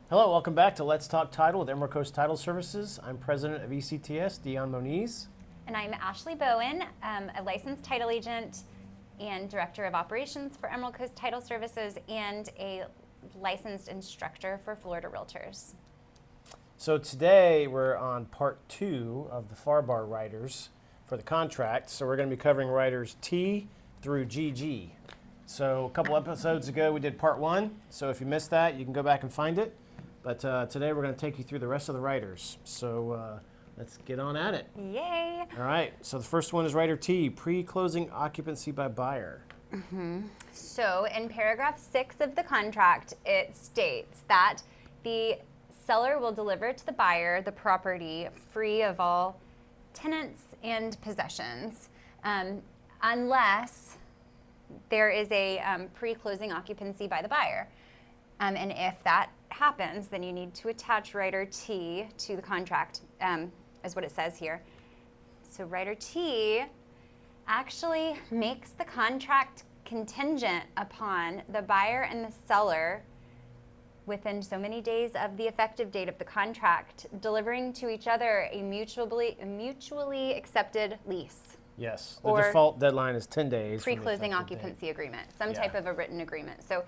Hello, welcome back to Let's Talk Title with Emerald Coast Title Services. I'm president of ECTS, Dion Moniz. And I'm Ashley Bowen, a licensed title agent and director of operations for Emerald Coast Title Services and a licensed instructor for Florida Realtors. So today we're on part 2 of the FAR riders for the contract. So we're going to be covering riders T through GG. So a couple episodes ago we did part 1. So if you missed that, you can go back and find it. But today we're going to take you through the rest of the riders. So let's get on at it. Yay! All right. So the first one is rider T, pre-closing occupancy by buyer. So in paragraph 6 of the contract, it states that the seller will deliver to the buyer the property free of all tenants and possessions, unless there is a pre-closing occupancy by the buyer. And if that happens, then you need to attach rider T to the contract, is what it says here. So rider T actually makes the contract contingent upon the buyer and the seller within so many days of the effective date of the contract delivering to each other a mutually accepted lease. Yes, the default deadline is 10 days. Pre-closing occupancy agreement, some type of a written agreement. So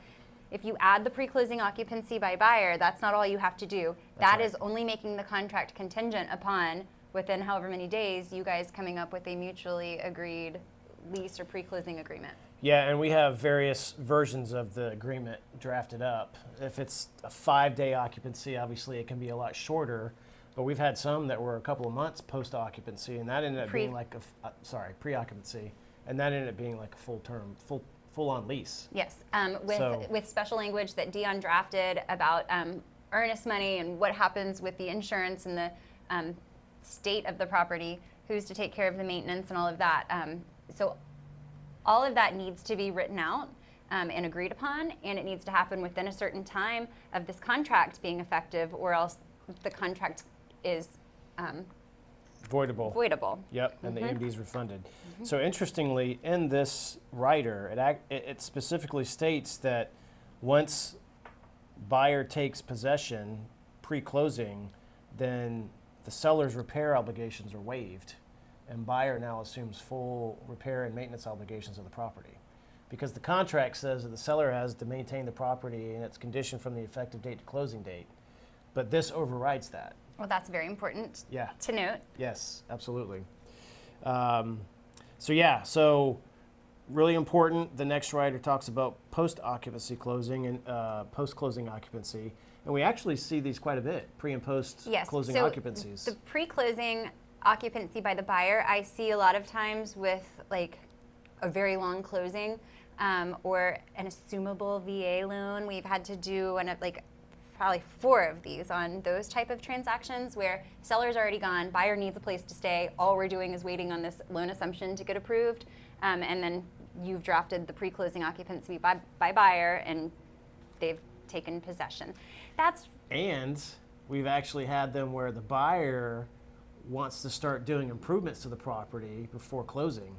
if you add the pre-closing occupancy by buyer, that's not all you have to do. That is only making the contract contingent upon, within however many days, you guys coming up with a mutually agreed lease or pre-closing agreement. Yeah, and we have various versions of the agreement drafted up. If it's a 5-day occupancy, obviously it can be a lot shorter, but we've had some that were a couple of months post-occupancy, and that ended up being like pre-occupancy, and that ended up being like a full-on lease. Yes, with special language that Dion drafted about earnest money and what happens with the insurance and the state of the property, who's to take care of the maintenance and all of that. So all of that needs to be written out and agreed upon, and it needs to happen within a certain time of this contract being effective, or else the contract is voidable. Yep, and the EMD is refunded. So interestingly, in this rider, it specifically states that once buyer takes possession pre-closing, then the seller's repair obligations are waived, and buyer now assumes full repair and maintenance obligations of the property. Because the contract says that the seller has to maintain the property and it's conditioned from the effective date to closing date. But this overrides that. Well, that's very important to note. Yes, absolutely. So really important. The next rider talks about post-occupancy closing and post-closing occupancy. And we actually see these quite a bit, pre- and post-closing occupancies. The pre-closing occupancy by the buyer, I see a lot of times with like a very long closing or an assumable VA loan. We've had to do probably 4 of these on those type of transactions where seller's already gone, buyer needs a place to stay. All we're doing is waiting on this loan assumption to get approved, and then you've drafted the pre-closing occupancy by buyer, and they've taken possession. And we've actually had them where the buyer wants to start doing improvements to the property before closing,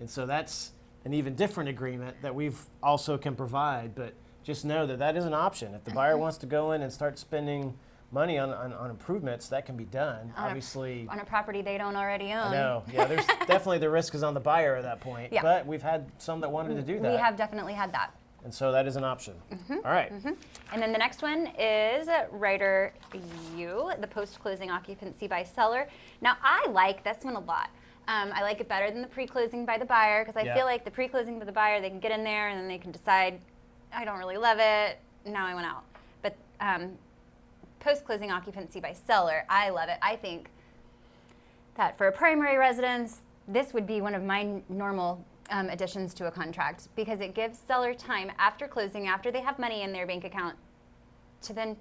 and so that's an even different agreement that we've also can provide, but just know that that is an option. If the buyer wants to go in and start spending money on improvements, that can be done. Obviously, on a property they don't already own. I know. Yeah, there's definitely the risk is on the buyer at that point. Yeah. But we've had some that wanted to do that. We have definitely had that. And so that is an option. All right. And then the next one is rider U, the post-closing occupancy by seller. Now, I like this one a lot. I like it better than the pre-closing by the buyer, because I feel like the pre-closing by the buyer, they can get in there and then they can decide, I don't really love it, now I want out. But post-closing occupancy by seller, I love it. I think that for a primary residence, this would be one of my normal additions to a contract, because it gives seller time after closing, after they have money in their bank account, to then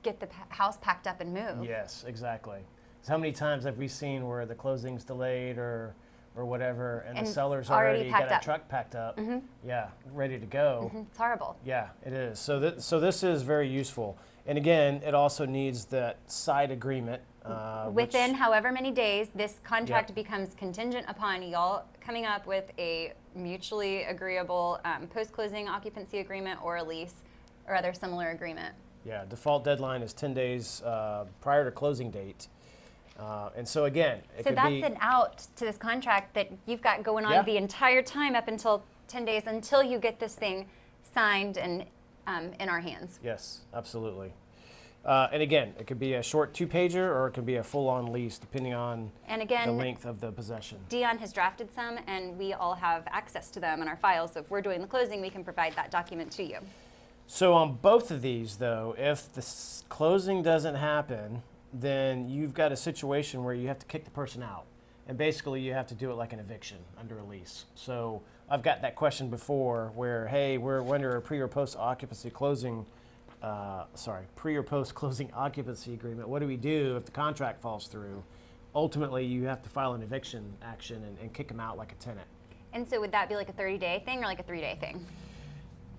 get the house packed up and move. Yes, exactly. So how many times have we seen where the closing's delayed or whatever, and the seller's already got a truck packed up, ready to go. It's horrible. Yeah, it is. So this is very useful. And again, it also needs that side agreement. Within however many days, this contract becomes contingent upon y'all coming up with a mutually agreeable post-closing occupancy agreement or a lease or other similar agreement. Yeah, default deadline is 10 days prior to closing date. And so again, it So could that's be, an out to this contract that you've got going on Yeah. the entire time up until 10 days until you get this thing signed and in our hands. yes, absolutely. And again, it could be a short 2-pager or it could be a full-on lease depending on And the again, length of the possession. Dion has drafted some, and we all have access to them in our files. So if we're doing the closing, we can provide that document to you. So on both of these, though, if the closing doesn't happen, then you've got a situation where you have to kick the person out. And basically, you have to do it like an eviction under a lease. So I've got that question before where, hey, we're under a pre or post occupancy closing, pre or post closing occupancy agreement. What do we do if the contract falls through? Ultimately, you have to file an eviction action and kick them out like a tenant. And so would that be like a 30-day thing or like a 3-day thing?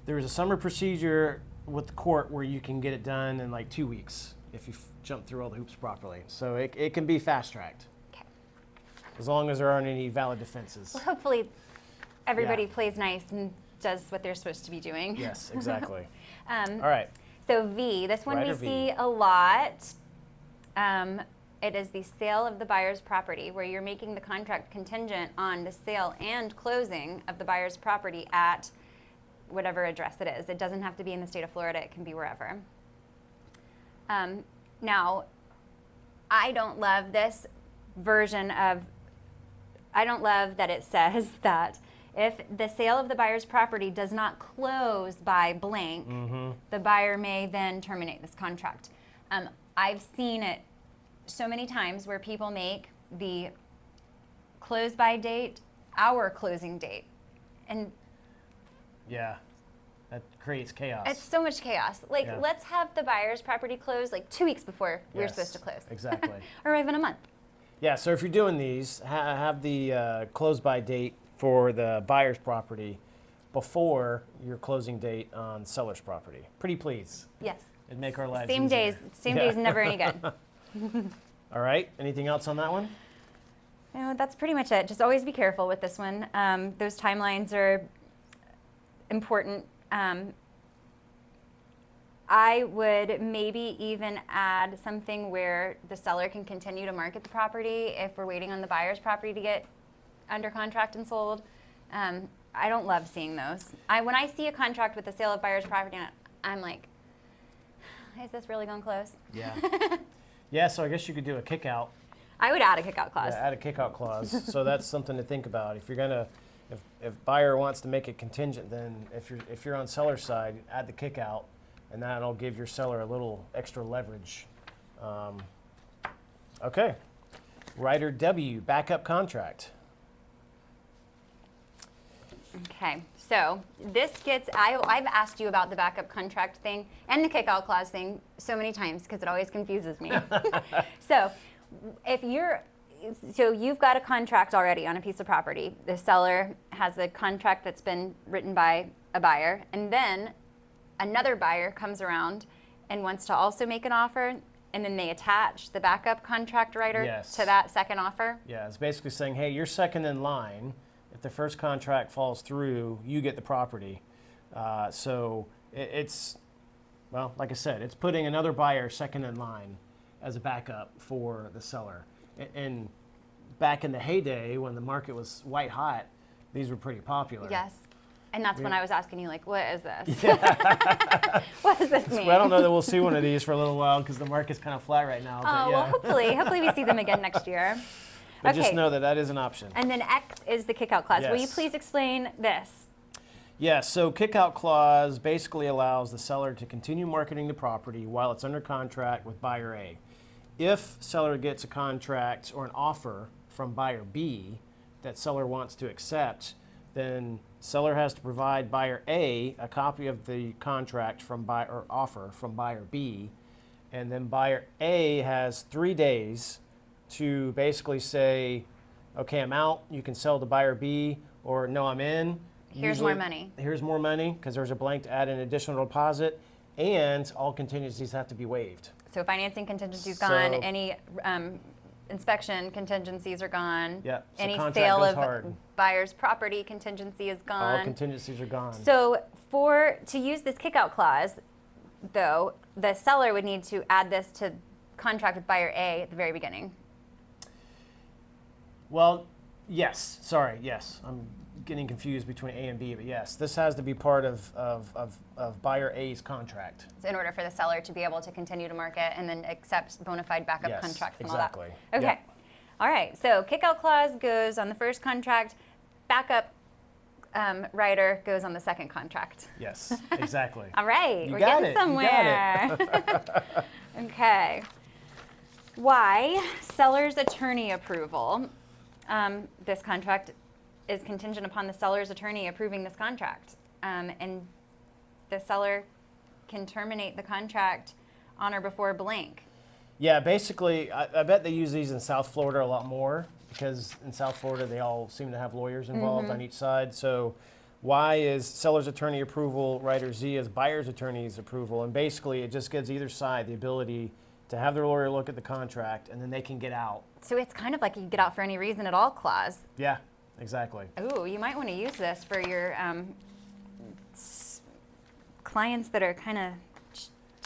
There's a summer procedure with the court where you can get it done in like 2 weeks if you jump through all the hoops properly. So it can be fast-tracked. Okay. As long as there aren't any valid defenses. Well, hopefully everybody Yeah. plays nice and does what they're supposed to be doing. Yes, exactly. All right. So V, this one we Rider V. see a lot. It is the sale of the buyer's property where you're making the contract contingent on the sale and closing of the buyer's property at whatever address it is. It doesn't have to be in the state of Florida. It can be wherever. Now, I don't love this version of, I don't love that it says that if the sale of the buyer's property does not close by blank, the buyer may then terminate this contract. I've seen it so many times where people make the close by date our closing date. And Yeah, that creates chaos. it's so much chaos. Like, Yeah. let's have the buyer's property close like 2 weeks before we're Yes, supposed to close. Exactly. Or even a month. Yeah, so if you're doing these, have the close by date for the buyer's property before your closing date on seller's property. Pretty please. Yes. It'd make our lives Same easier. days. Same Yeah. days, never any good. All right, anything else on that one? No, that's pretty much it. Just always be careful with this one. Those timelines are important. I would maybe even add something where the seller can continue to market the property if we're waiting on the buyer's property to get under contract and sold. I don't love seeing those. When I see a contract with the sale of buyer's property, I'm like, is this really going to close? Yeah. Yeah, so I guess you could do a kick out. I would add a kick-out clause. Yeah, add a kick out clause. So that's something to think about. If you're gonna, if buyer wants to make it contingent, then if you're on seller's side, add the kick out, and that'll give your seller a little extra leverage. Okay. Rider W, backup contract. Okay, so this gets, I've asked you about the backup contract thing and the kick-out clause thing so many times because it always confuses me. So you've got a contract already on a piece of property. The seller has a contract that's been written by a buyer, and then another buyer comes around and wants to also make an offer, and then they attach the backup contract writer Yes. to that second offer. Yeah, it's basically saying, hey, you're second in line. If the first contract falls through, you get the property. So it's, well, like I said, it's putting another buyer second in line as a backup for the seller. And back in the heyday when the market was white hot, these were pretty popular. Yes. And that's when Yeah. I was asking you, like, what is this? What does this mean? Well, I don't know that we'll see one of these for a little while because the market's kind of flat right now. But Oh, yeah. well, hopefully we see them again next year. But just Okay. know that that is an option. And then X is the kick-out clause. Will you Yes. please explain this? Yeah, so kick-out clause basically allows the seller to continue marketing the property while it's under contract with buyer A. If seller gets a contract or an offer from buyer B that seller wants to accept, then seller has to provide buyer A a copy of the contract from buyer or offer from buyer B, and then buyer A has 3 days to basically say, okay, I'm out, you can sell to buyer B, or no, I'm in. Here's more money. Here's more money, because there's a blank to add an additional deposit, and all contingencies have to be waived. So financing contingencies gone. So- Any inspection contingencies are gone. Yeah, so Any contract sale goes of hard. buyer's property contingency is gone. All contingencies are gone. So to use this kick-out clause, though, the seller would need to add this to contract with buyer A at the very beginning. Well, yes. Sorry, yes. I'm getting confused between A and B, but yes, this has to be part of buyer A's contract. So in order for the seller to be able to continue to market and then accept bona fide backup Yes, contracts and exactly. all that. Okay. Yep. All right. So kickout clause goes on the first contract. Backup rider goes on the second contract. Yes, exactly. All right. You We're got getting it, you somewhere. Okay. Why? Seller's attorney approval. This contract is contingent upon the seller's attorney approving this contract. And the seller can terminate the contract on or before blank. Yeah, basically, I bet they use these in South Florida a lot more because in South Florida they all seem to have lawyers involved on each side. So Y is seller's attorney approval, writer Z is buyer's attorney's approval. And basically it just gives either side the ability to have their lawyer look at the contract and then they can get out. So it's kind of like you get out for any reason at all clause. Yeah, exactly. Ooh, you might want to use this for your clients that are kind of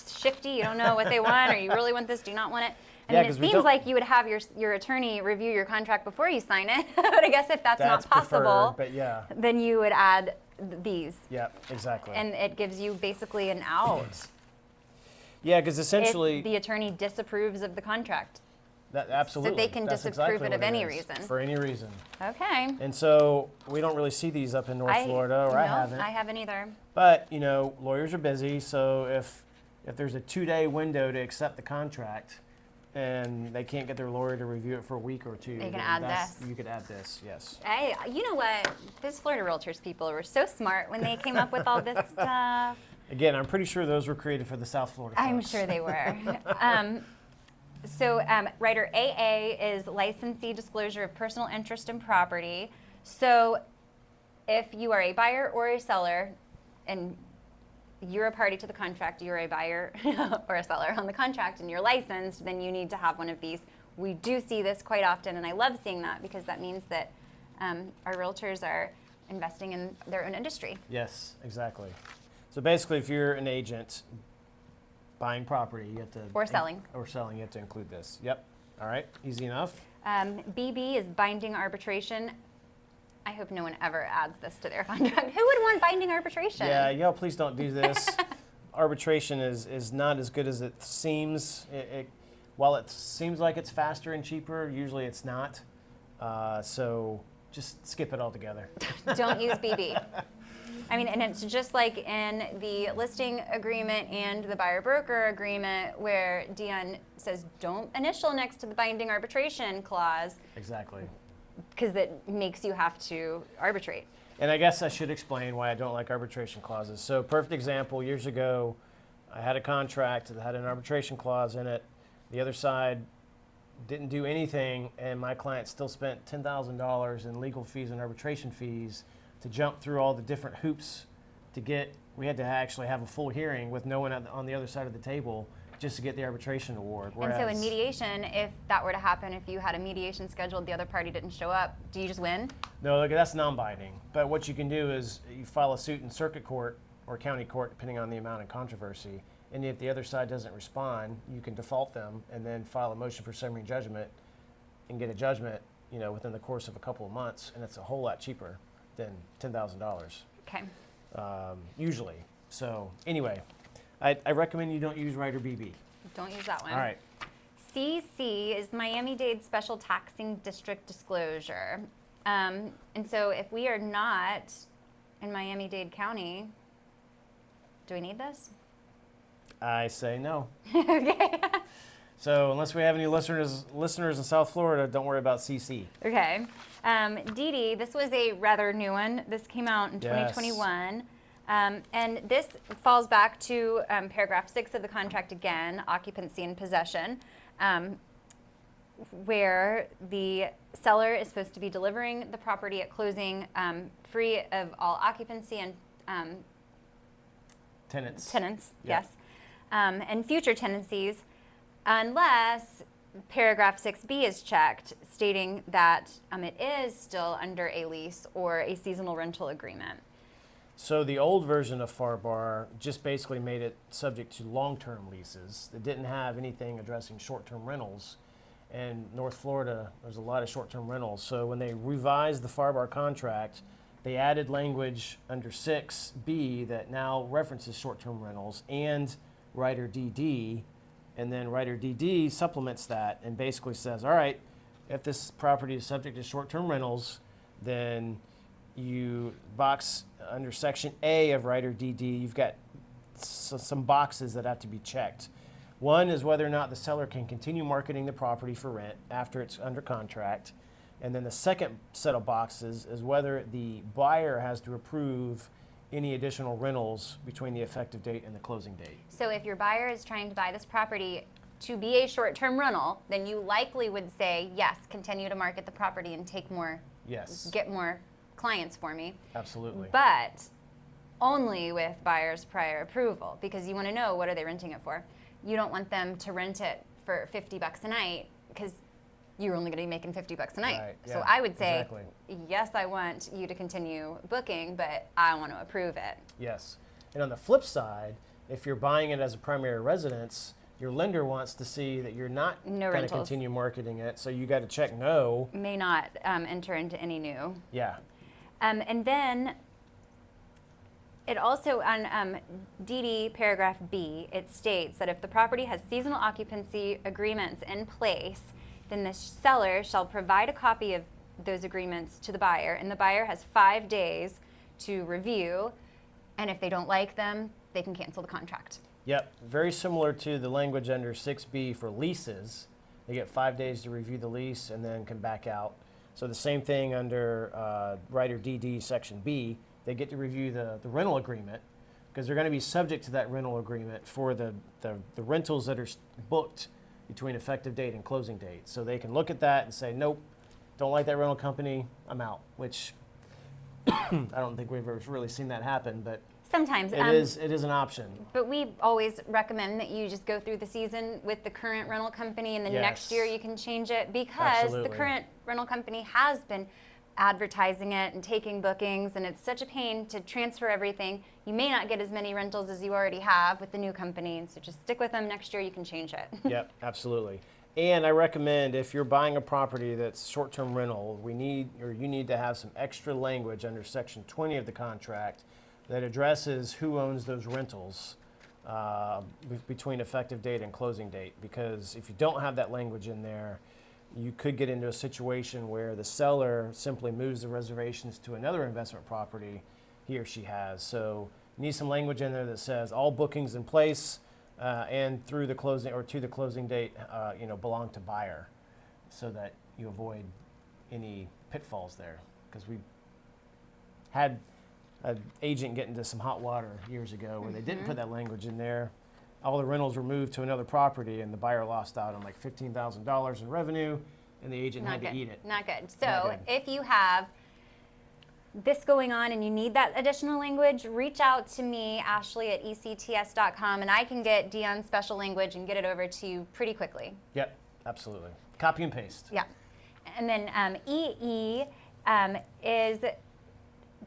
shifty. You don't know what they want, or you really want this, do you not want it? I Yeah, mean, 'cause it we seems don't- like you would have your attorney review your contract before you sign it. But I guess if that's not possible, preferred, but yeah, then you would add these. yeah, exactly. And it gives you basically an out Yeah, because essentially, if the attorney disapproves of the contract. that absolutely. they can that's disapprove exactly it of what any is, reason. For any reason. Okay. And so we don't really see these up in North Florida, or I haven't. I haven't either. But you know, lawyers are busy, so if there's a 2-day window to accept the contract, and they can't get their lawyer to review it for a week or two, They can then add that's- this. You could add this, yes. Hey, you know what? Those Florida Realtors people were so smart when they came up with all this stuff. Again, I'm pretty sure those were created for the South Florida I'm folks. sure they were. So writer AA is licensee disclosure of personal interest in property. So if you are a buyer or a seller and you're a party to the contract, you're a buyer or a seller on the contract and you're licensed, then you need to have one of these. We do see this quite often, and I love seeing that because that means that our realtors are investing in their own industry. Yes, exactly. So basically, if you're an agent buying property, you have to... Or selling. Or selling, you have to include this. Yep. All right, easy enough. BB is binding arbitration. I hope no one ever adds this to their contract. Who would want binding arbitration? Yeah, y'all please don't do this. Arbitration is not as good as it seems. While it seems like it's faster and cheaper, usually it's not. So just skip it altogether. Don't use BB. I mean, and it's just like in the listing agreement and the buyer broker agreement where Dion says don't initial next to the binding arbitration clause Exactly. because it makes you have to arbitrate. And I guess I should explain why I don't like arbitration clauses. So perfect example, years ago, I had a contract that had an arbitration clause in it. The other side didn't do anything, and my client still spent $10,000 in legal fees and arbitration fees to jump through all the different hoops to get, we had to actually have a full hearing with no one on the other side of the table just to get the arbitration award. And so in mediation, if that were to happen, if you had a mediation scheduled, the other party didn't show up, do you just win? No, look, that's non-binding. But what you can do is you file a suit in circuit court or county court, depending on the amount of controversy. And if the other side doesn't respond, you can default them and then file a motion for summary judgment and get a judgment, you know, within the course of a couple of months. And it's a whole lot cheaper than $10,000, Okay. usually. So anyway, I recommend you don't use Writer BB. Don't use that one. All right. CC is Miami-Dade Special Taxing District Disclosure. And so if we are not in Miami-Dade County, do we need this? I say no. Okay. So unless we have any listeners in South Florida, don't worry about CC. Okay. Dee, this was a rather new one. This came out in Yes. 2021. And this falls back to paragraph 6 of the contract again, occupancy and possession, where the seller is supposed to be delivering the property at closing free of all occupancy and Tenants. Yeah. yes, and future tenancies, unless paragraph 6B is checked, stating that it is still under a lease or a seasonal rental agreement. So the old version of FAR just basically made it subject to long-term leases. It didn't have anything addressing short-term rentals. And North Florida, there's a lot of short-term rentals. So when they revised the FAR contract, they added language under 6B that now references short-term rentals and Rider DD. And then Rider DD supplements that and basically says, all right, if this property is subject to short-term rentals, then you box under Section A of Rider DD, you've got some boxes that have to be checked. One is whether or not the seller can continue marketing the property for rent after it's under contract. And then the second set of boxes is whether the buyer has to approve any additional rentals between the effective date and the closing date. So if your buyer is trying to buy this property to be a short-term rental, then you likely would say, yes, continue to market the property and take more, get more clients for me. Absolutely. But only with buyer's prior approval, because you want to know, what are they renting it for? You don't want them to rent it for $50 a night because you're only going to be making $50 a night. Right, So yeah, I would say, exactly. yes, I want you to continue booking, but I want to approve it. Yes. And on the flip side, if you're buying it as a primary residence, your lender wants to see that you're not going to continue marketing it, so you got to check no. May not enter into any new. Yeah. And then it also, on DD paragraph B, it states that if the property has seasonal occupancy agreements in place, then the seller shall provide a copy of those agreements to the buyer, and the buyer has 5 days to review, and if they don't like them, they can cancel the contract. Yep, very similar to the language under 6B for leases. They get 5 days to review the lease and then can back out. So the same thing under Rider DD Section B. They get to review the rental agreement because they're going to be subject to that rental agreement for the rentals that are booked between effective date and closing date. So they can look at that and say, nope, don't like that rental company, I'm out, which I don't think we've ever really seen that happen, but sometimes it is an option. But we always recommend that you just go through the season with the current rental company, and then next year you can change it, because the current rental company has been advertising it and taking bookings, and it's such a pain to transfer everything. You may not get as many rentals as you already have with the new company, and so just stick with them. Next year you can change it. Yep, absolutely. And I recommend, if you're buying a property that's short-term rental, you need to have some extra language under Section 20 of the contract that addresses who owns those rentals between effective date and closing date. Because if you don't have that language in there, you could get into a situation where the seller simply moves the reservations to another investment property he or she has. So you need some language in there that says all bookings in place and through the closing or to the closing date, belong to buyer, so that you avoid any pitfalls there. Because we had an agent get into some hot water years ago where they didn't put that language in there. All the rentals were moved to another property, and the buyer lost out on like $15,000 in revenue, and the agent had to eat it. Not good. So if you have this going on and you need that additional language, reach out to me, Ashley, at ects.com, and I can get Dion's special language and get it over to you pretty quickly. Yep, absolutely. Copy and paste. Yeah. And then EE is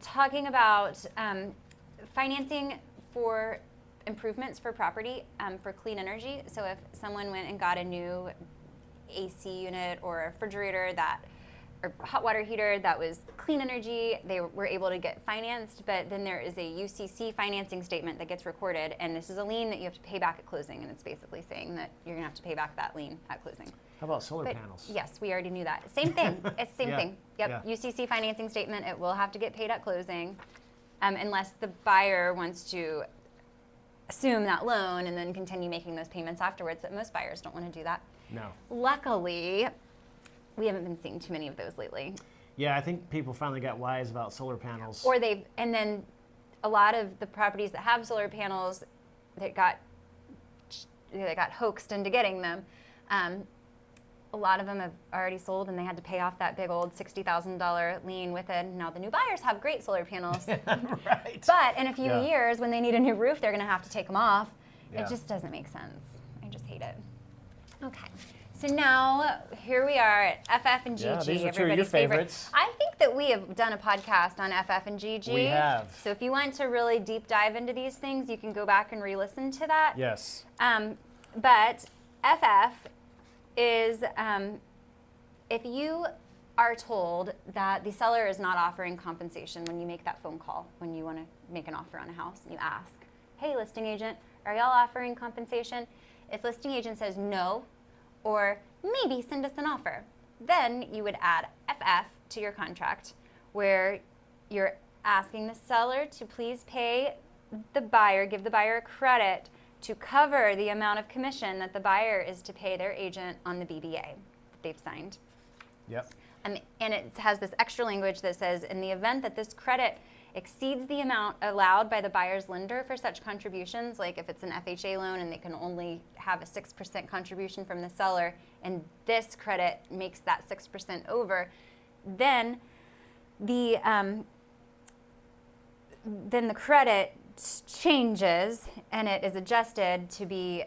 talking about financing for improvements for property for clean energy. So if someone went and got a new AC unit or a refrigerator or hot water heater that was clean energy, they were able to get financed, but then there is a UCC financing statement that gets recorded, and this is a lien that you have to pay back at closing, and it's basically saying that you're going to have to pay back that lien at closing. How about solar panels? Yes, we already knew that. Same thing. It's the same thing. Yep, UCC financing statement, it will have to get paid at closing unless the buyer wants to assume that loan and then continue making those payments afterwards, but most buyers don't want to do that. No. Luckily, we haven't been seeing too many of those lately. Yeah, I think people finally got wise about solar panels. And then a lot of the properties that have solar panels that got hoaxed into getting them, a lot of them have already sold, and they had to pay off that big old $60,000 lien with it. Now the new buyers have great solar panels. Right. But in a few years, when they need a new roof, they're going to have to take them off. Yeah. It just doesn't make sense. I just hate it. Okay. So now here we are at FF and GG. Yeah, these are two of your favorites. I think that we have done a podcast on FF and GG. We have. So if you want to really deep dive into these things, you can go back and re-listen to that. Yes. But FF is if you are told that the seller is not offering compensation when you make that phone call, when you want to make an offer on a house, and you ask, hey, listing agent, are y'all offering compensation? If listing agent says no, or maybe send us an offer, then you would add FF to your contract, where you're asking the seller to please pay the buyer, give the buyer a credit to cover the amount of commission that the buyer is to pay their agent on the BBA that they've signed. Yep. And it has this extra language that says, in the event that this credit exceeds the amount allowed by the buyer's lender for such contributions, like if it's an FHA loan and they can only have a 6% contribution from the seller, and this credit makes that 6% over, then the credit changes and it is adjusted to be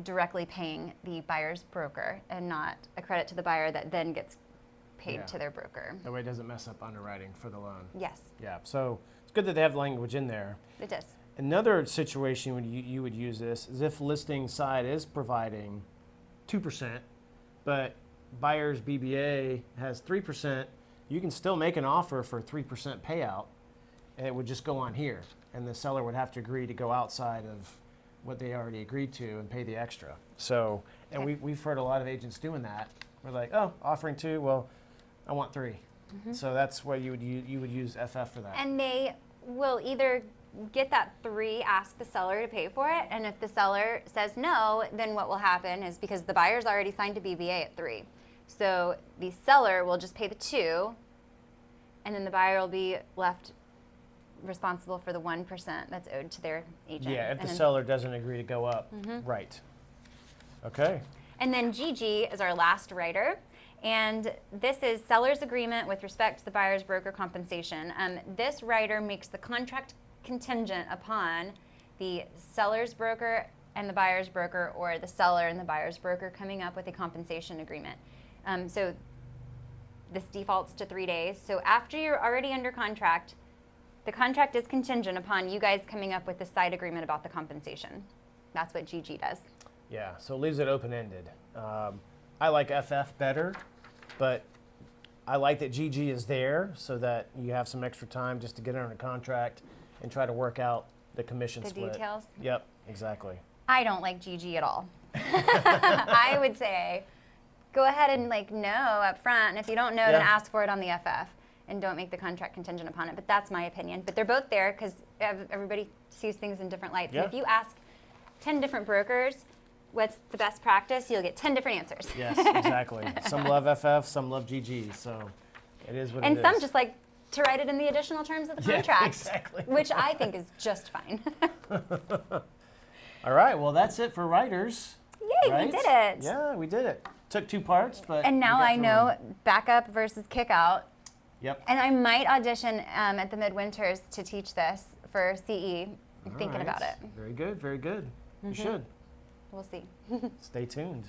directly paying the buyer's broker and not a credit to the buyer that then gets paid to their broker. That way it doesn't mess up underwriting for the loan. Yes. Yeah, so it's good that they have language in there. It does. Another situation when you would use this is if listing side is providing 2%, but buyer's BBA has 3%, you can still make an offer for 3% payout, and it would just go on here, and the seller would have to agree to go outside of what they already agreed to and pay the extra. So, and we've heard a lot of agents doing that. We're like, oh, offering 2, well, I want 3. So that's why you would use FF for that. And they will either get that 3, ask the seller to pay for it, and if the seller says no, then what will happen is, because the buyer's already signed a BBA at 3, so the seller will just pay the 2, and then the buyer will be left responsible for the 1% that's owed to their agent. Yeah, if the seller doesn't agree to go up. Right. Okay. And then GG is our last rider. And this is seller's agreement with respect to the buyer's broker compensation. This rider makes the contract contingent upon the seller's broker and the buyer's broker, or the seller and the buyer's broker coming up with a compensation agreement. So this defaults to 3 days. So after you're already under contract, the contract is contingent upon you guys coming up with the side agreement about the compensation. That's what GG does. Yeah, so it leaves it open-ended. I like FF better, but I like that GG is there so that you have some extra time just to get under contract and try to work out the commission split. The details? Yep, exactly. I don't like GG at all. I would say go ahead and know up front, and if you don't know, then ask for it on the FF, and don't make the contract contingent upon it. But that's my opinion. But they're both there because everybody sees things in different lights. Yeah. And if you ask 10 different brokers what's the best practice, you'll get 10 different answers. Yes, exactly. Some love FF, some love GG, so it is what it is. And some just like to write it in the additional terms of the contract, yeah, exactly. which I think is just fine. All right, well, that's it for writers. Yay, right? we did it. Yeah, we did it. Took 2 parts, but and now I know backup versus kick out. Yep. And I might audition at the Midwinters to teach this for CE. I'm thinking about it. Very good, very good. You should. We'll see. Stay tuned.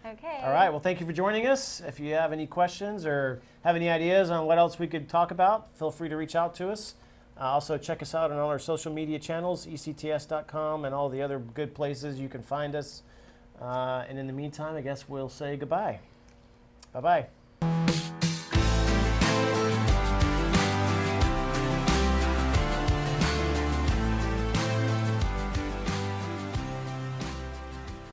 Okay. All right, well, thank you for joining us. If you have any questions or have any ideas on what else we could talk about, feel free to reach out to us. Also, check us out on all our social media channels, ects.com, and all the other good places you can find us. And in the meantime, I guess we'll say goodbye. Bye-bye.